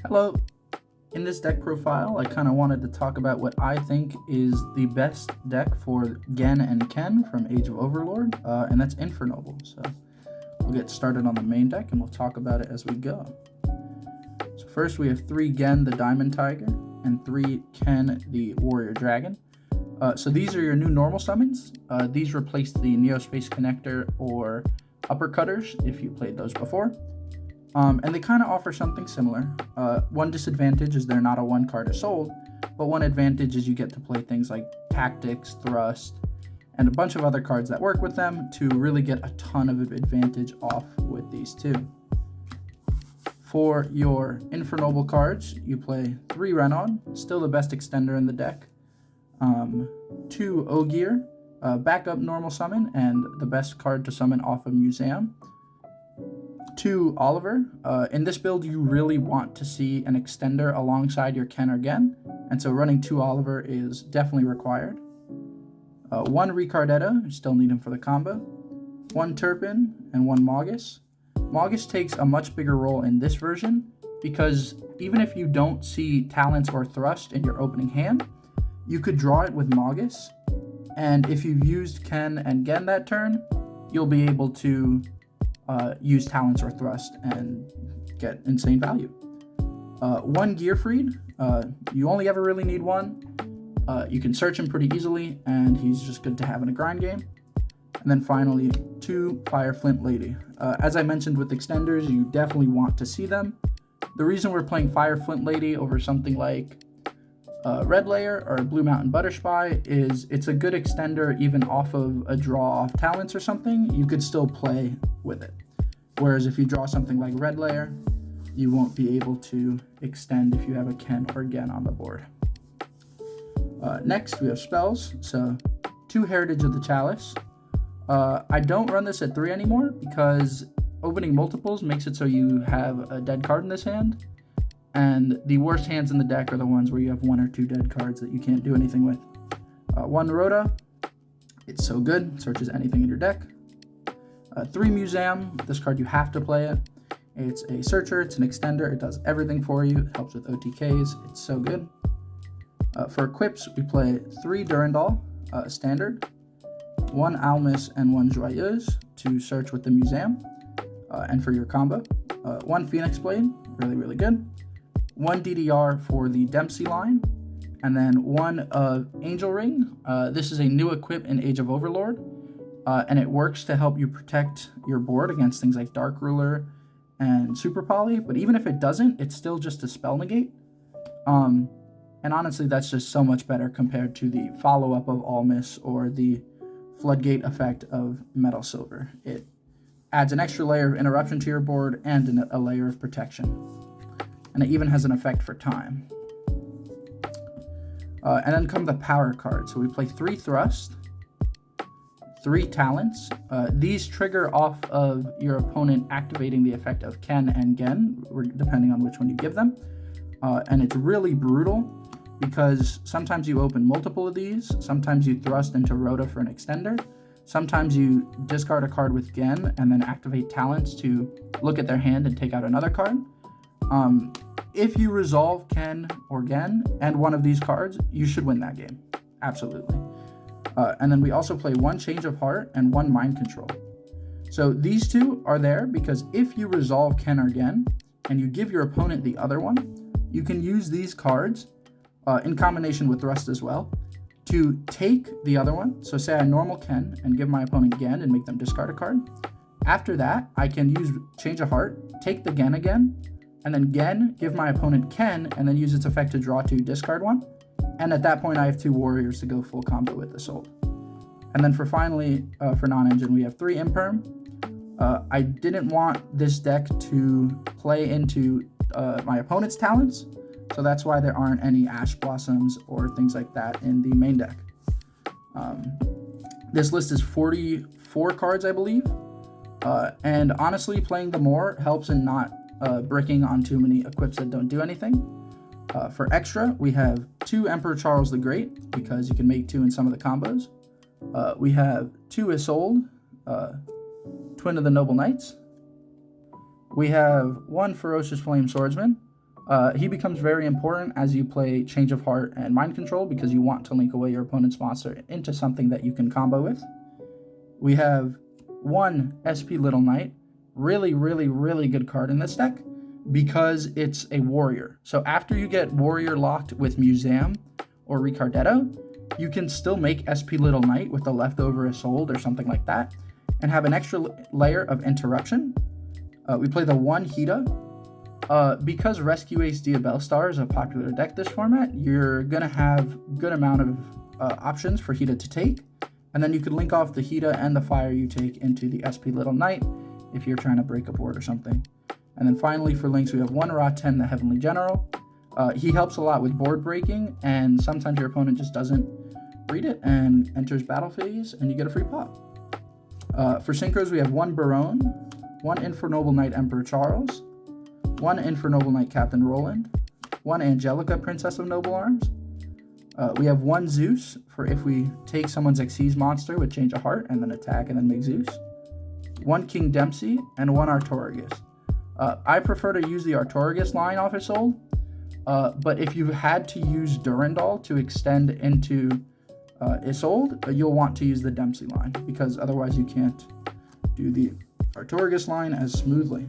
Hello. In this deck profile, I kind of wanted to talk about what I think is the best deck for Gen and Ken from Age of Overlord, and that's Infernoble. So we'll get started on the main deck and we'll talk about it as we go. So first we have 3 Gen the Diamond Tiger and 3 Ken the Warrior Dragon. So these are your new normal summons. These replace the Neospace Connector or Uppercutters if you played those before. And they kind of offer something similar. One disadvantage is they're not a 1-card assault, but one advantage is you get to play things like Tactics, Thrust, and a bunch of other cards that work with them to really get a ton of advantage off with these two. For your Infernoble cards, you play 3 Renon, still the best extender in the deck, 2 Ogier, backup normal summon, and the best card to summon off a museum. 2 Oliver. In this build, you really want to see an extender alongside your Ken or Gen, and so running 2 Oliver is definitely required. 1 Ricardetta, you still need him for the combo. 1 Turpin, and 1 Mogis. Mogis takes a much bigger role in this version, because even if you don't see Talents or Thrust in your opening hand, you could draw it with Mogis, and if you've used Ken and Gen that turn, you'll be able to use Talents or Thrust and get insane value. 1 Gearfried, you only ever really need 1. You can search him pretty easily, and he's just good to have in a grind game. And then finally, 2 Fire Flint Lady. As I mentioned with extenders, you definitely want to see them. The reason we're playing Fire Flint Lady over something like Red Layer or Blue Mountain Butterspy is it's a good extender even off of a draw off Talents or something. You could still play with it. Whereas if you draw something like Red Layer, you won't be able to extend if you have a Ken or Gen on the board. Next, we have spells. So 2 Heritage of the Chalice. I don't run this at 3 anymore because opening multiples makes it so you have a dead card in this hand. And the worst hands in the deck are the ones where you have 1 or 2 dead cards that you can't do anything with. 1 Rhoda. It's so good. Searches anything in your deck. 3 Museum. This card you have to play it. It's a searcher. It's an extender. It does everything for you. It helps with OTKs. It's so good. For equips, we play 3 Durandal standard, 1 Almus, and 1 Joyeuse to search with the Museum. And for your combo, 1 Phoenix Blade. Really, really good. 1 DDR for the Dempsey line, and then 1 Angel Ring. This is a new equip in Age of Overlord, and it works to help you protect your board against things like Dark Ruler and Super Poly, but even if it doesn't, it's still just a spell negate. And honestly, that's just so much better compared to the follow-up of Almus or the Floodgate effect of Metal Silver. It adds an extra layer of interruption to your board and a layer of protection. And it even has an effect for time. And then come the power cards. So we play 3 Thrust, 3 Talents. These trigger off of your opponent activating the effect of Ken and Gen, depending on which one you give them. And it's really brutal because sometimes you open multiple of these, sometimes you thrust into Rhoda for an extender, sometimes you discard a card with Gen and then activate Talents to look at their hand and take out another card. If you resolve Ken or Gen and one of these cards, you should win that game. Absolutely. And then we also play 1 Change of Heart and 1 Mind Control. So these 2 are there because if you resolve Ken or Gen and you give your opponent the other one, you can use these cards in combination with Thrust as well to take the other one. So say I normal Ken and give my opponent Gen and make them discard a card. After that, I can use Change of Heart, take the Gen again, and then Gen, give my opponent Ken, and then use its effect to draw 2, discard 1. And at that point, I have 2 Warriors to go full combo with Assault. And then for finally, for non-engine, we have 3 Imperm. I didn't want this deck to play into my opponent's Talents, so that's why there aren't any Ash Blossoms or things like that in the main deck. This list is 44 cards, I believe. And honestly, playing the more helps in not bricking on too many equips that don't do anything. For extra, we have 2 Emperor Charles the Great, because you can make 2 in some of the combos. We have 2 Isolde, Twin of the Noble Knights. We have 1 Ferocious Flame Swordsman, He becomes very important as you play Change of Heart and Mind Control because you want to link away your opponent's monster into something that you can combo with. We have one SP Little Knight, really, really, really good card in this deck because it's a warrior. So after you get warrior locked with Museum or Ricardetto, you can still make SP Little Knight with the leftover Isolde or something like that and have an extra layer of interruption. We play the one Hida. Because Rescue Ace Diabellstar is a popular deck this format, you're going to have good amount of options for Hida to take, and then you can link off the Hida and the fire you take into the SP Little Knight if you're trying to break a board or something. And then finally for links, we have one Ra-10, the Heavenly General. He helps a lot with board breaking, and sometimes your opponent just doesn't read it and enters battle phase, and you get a free pop. For synchros, we have one Barone, one Infernoble Knight Emperor Charles, one Infernoble Knight Captain Roland, one Angelica Princess of Noble Arms. We have one Zeus for if we take someone's Xyz monster with Change of Heart and then attack and then make Zeus. One King Dempsey and one Artorigus. I prefer to use the Artorigus line off Isolde, but if you had to use Durandal to extend into Isolde, you'll want to use the Dempsey line because otherwise you can't do the Artorigus line as smoothly.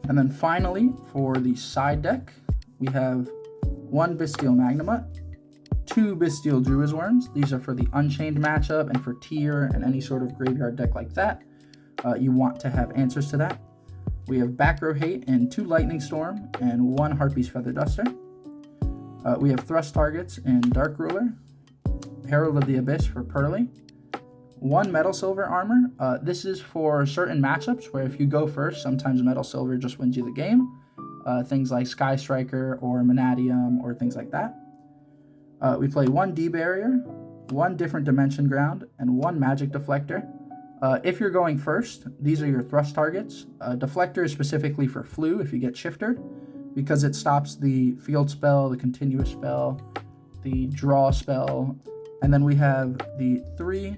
And then finally, for the side deck, we have one Bestial Magnamut, two Bestial Druid's Worms. These are for the Unchained matchup and for tier and any sort of graveyard deck like that. You want to have answers to that. We have Back Row Hate and two Lightning Storm and one Harpy's Feather Duster. We have Thrust Targets in Dark Ruler, Herald of the Abyss for Pearly, one Metal Silver Armor. This is for certain matchups where if you go first, sometimes Metal Silver just wins you the game. Things like Sky Striker or Manadium or things like that. We play one D-Barrier, one Different Dimension Ground, and one Magic Deflector. If you're going first, these are your thrust targets. Deflector is specifically for Flu if you get shifted, because it stops the field spell, the continuous spell, the draw spell, and then we have the three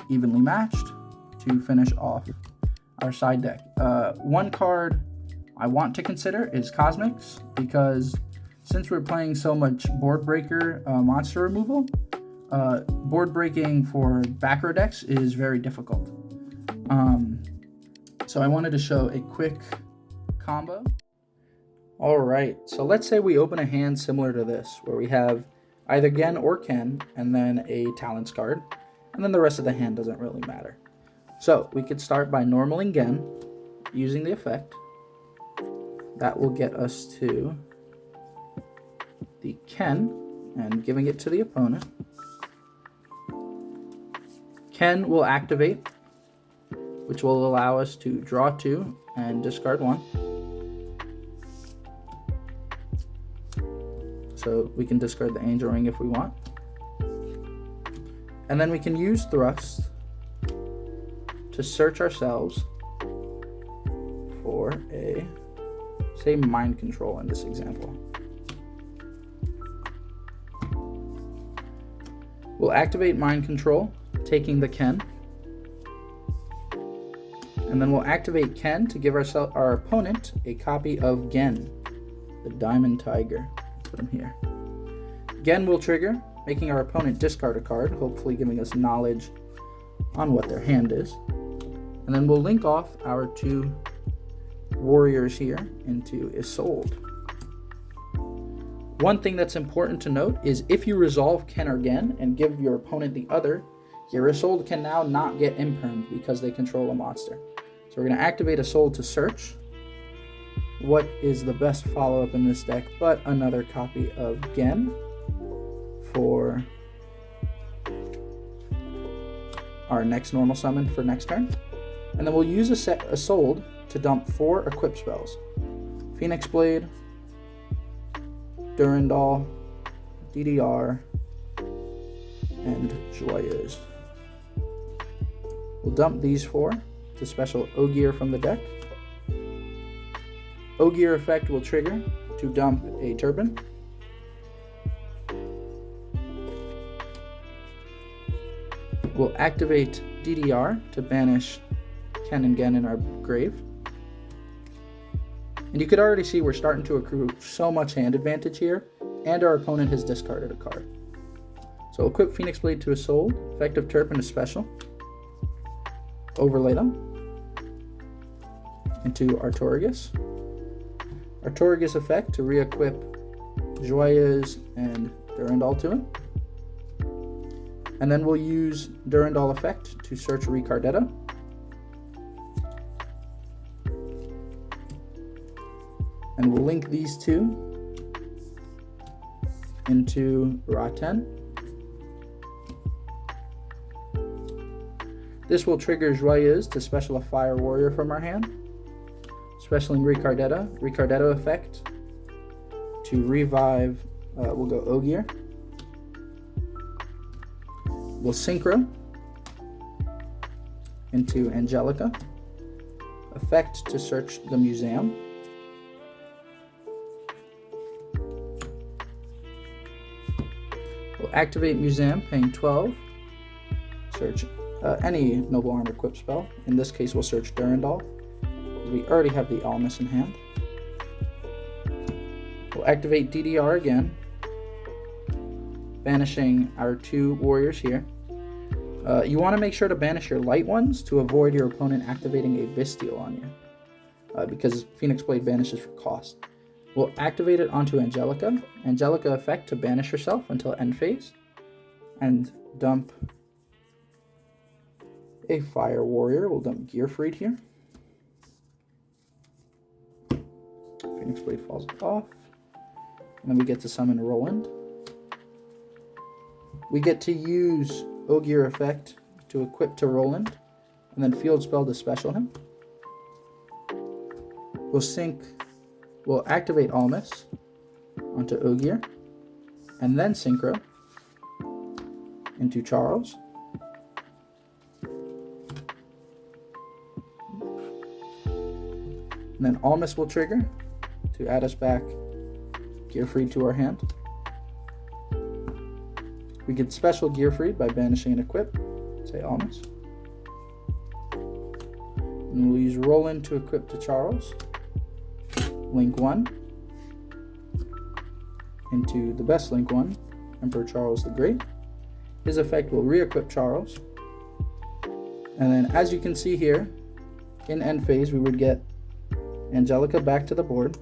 evenly matched to finish off our side deck. One card I want to consider is Cosmics, because since we're playing so much board breaker monster removal, board breaking for back row decks is very difficult. So I wanted to show a quick combo. Alright, so let's say we open a hand similar to this, where we have either Gen or Ken, and then a Talents card, and then the rest of the hand doesn't really matter. So we could start by normaling Gen, using the effect. That will get us to the Ken, and giving it to the opponent. Ken will activate, which will allow us to draw 2 and discard 1. So we can discard the Angel Ring if we want. And then we can use Thrust to search ourselves for a, say, Mind Control in this example. We'll activate Mind Control, taking the Ken. And then we'll activate Ken to give our opponent a copy of Gen, the Diamond Tiger. Put him here. Gen will trigger, making our opponent discard a card, hopefully giving us knowledge on what their hand is. And then we'll link off our 2 warriors here into Isolde. One thing that's important to note is if you resolve Ken or Gen and give your opponent the other, your Isolde can now not get impermed because they control a monster. So we're going to activate Isolde to search. What is the best follow-up in this deck but another copy of Gen for our next normal summon for next turn. And then we'll use Isolde to dump 4 equip spells. Phoenix Blade, Durandal, DDR, and Joyeuse. We'll dump these 4 to special Ogier from the deck. Ogier effect will trigger to dump a Turban. We'll activate DDR to banish Ken and Gen in our grave. And you could already see we're starting to accrue so much hand advantage here, and our opponent has discarded a card. So equip Phoenix Blade to a soul, effective Turpin is special. Overlay them into Artorigus. Artorigus effect to re-equip Joyeuse and Durandal to him. And then we'll use Durandal effect to search Ricardetta. And we'll link these two into Raten. This will trigger Joyeuse to special a Fire Warrior from our hand. Specialing Ricardetta. Ricardetta effect to revive, we'll go Ogier. We'll Synchro into Angelica. Effect to search the museum. We'll activate Museum, paying 12. Search any Noble Armor equip spell. In this case, we'll search Durandal, because we already have the Almas in hand. We'll activate DDR again, banishing our 2 warriors here. You want to make sure to banish your light ones to avoid your opponent activating a Bestial on you, because Phoenix Blade banishes for cost. We'll activate it onto Angelica. Angelica effect to banish herself until end phase, and dump a Fire Warrior. We'll dump Gearfried here. Phoenix Blade falls off. And then we get to summon Roland. We get to use Ogier effect to equip to Roland, and then Field Spell to special him. We'll activate Almas onto Ogier, and then Synchro into Charles. And then Almas will trigger to add us back Gearfried to our hand. We get special Gearfried by banishing an equip, say Almas. And we'll use Roland to equip to Charles. Link 1 into the best Link 1, Emperor Charles the Great. His effect will re-equip Charles. And then as you can see here, in end phase we would get Angelica back to the board,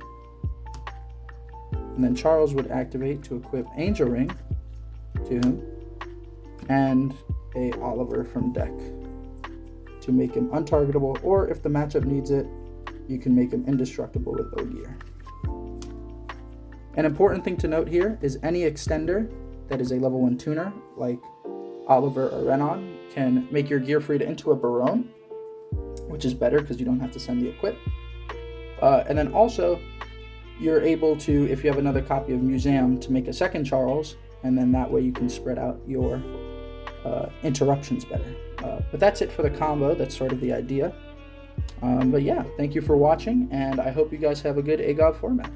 and then Charles would activate to equip Angel Ring to him, and a Oliver from deck to make him untargetable, or if the matchup needs it, you can make him indestructible with Ogier. An important thing to note here is any extender that is a level 1 tuner, like Oliver or Renan, can make your Gearfried into a Barone, which is better because you don't have to send the equip. And then also, you're able to, if you have another copy of Museum, to make a second Charles, and then that way you can spread out your interruptions better. But that's it for the combo. That's sort of the idea. But yeah, thank you for watching, and I hope you guys have a good AGOV format.